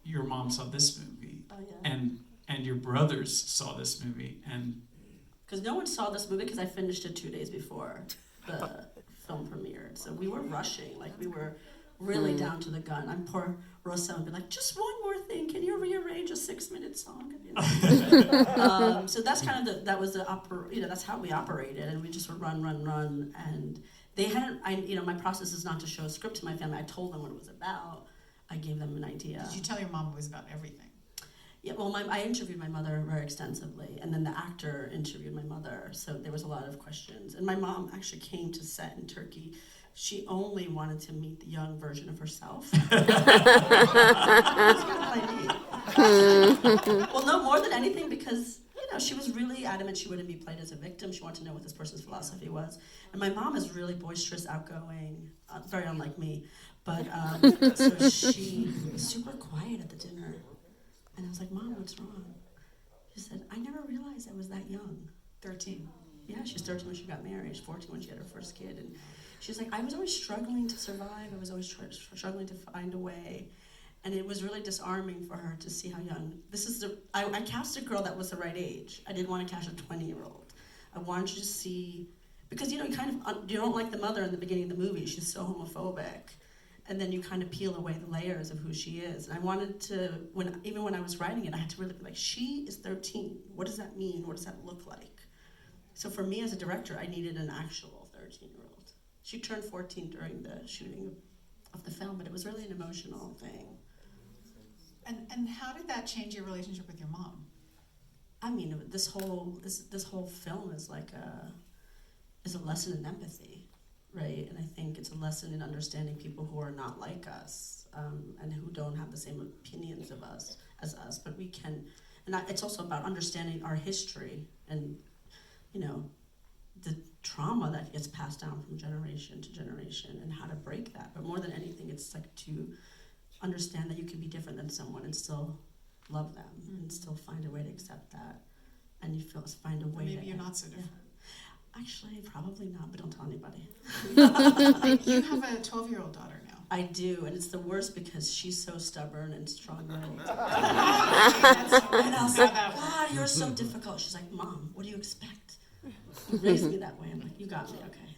your mom saw this movie, Oh, yeah. and your brothers saw this movie, and Because no one saw this movie because I finished it 2 days before the film premiered. So we were rushing, like we were really down to the gun. I'm poor Rosa would be like, just one more thing. Can you rearrange a 6-minute song? You know? So that's kind of that's how we operated, and we just would run, and they hadn't. My process is not to show a script to my family. I told them what it was about. I gave them an idea. Did you tell your mom it was about everything? Yeah, well, I interviewed my mother very extensively, and then the actor interviewed my mother, so there was a lot of questions. And my mom actually came to set in Turkey. She only wanted to meet the young version of herself. That's kind of my need. Well, no, more than anything, because she was really adamant she wouldn't be played as a victim. She wanted to know what this person's philosophy was. And my mom is really boisterous, outgoing, very unlike me. But so she was super quiet at the dinner. And I was like, Mom, what's wrong? She said, I never realized I was that young. 13. Yeah, she was 13 when she got married. She was 14 when she had her first kid. And she was like, I was always struggling to survive. I was always struggling to find a way. And it was really disarming for her to see how young. I cast a girl that was the right age. I didn't want to cast a 20-year-old. I wanted you to see, because you don't like the mother in the beginning of the movie. She's so homophobic. And then you kind of peel away the layers of who she is. And I wanted to, even when I was writing it, I had to really be like, she is 13. What does that mean? What does that look like? So for me as a director, I needed an actual 13-year-old. She turned 14 during the shooting of the film, but it was really an emotional thing. And how did that change your relationship with your mom? I mean, this whole film is like is a lesson in empathy. Right, and I think it's a lesson in understanding people who are not like us, and who don't have the same opinions of us as us. But we can, it's also about understanding our history and, the trauma that gets passed down from generation to generation and how to break that. But more than anything, it's like to understand that you can be different than someone and still love them and still find a way to accept that, and find a way. Maybe you're not so different. Yeah. Actually, probably not, but don't tell anybody. You have a 12-year-old daughter now. I do, and it's the worst because she's so stubborn and strong-willed. And I was like, God, you're so difficult. She's like, Mom, what do you expect? You raised me that way. I'm like, you got me, okay.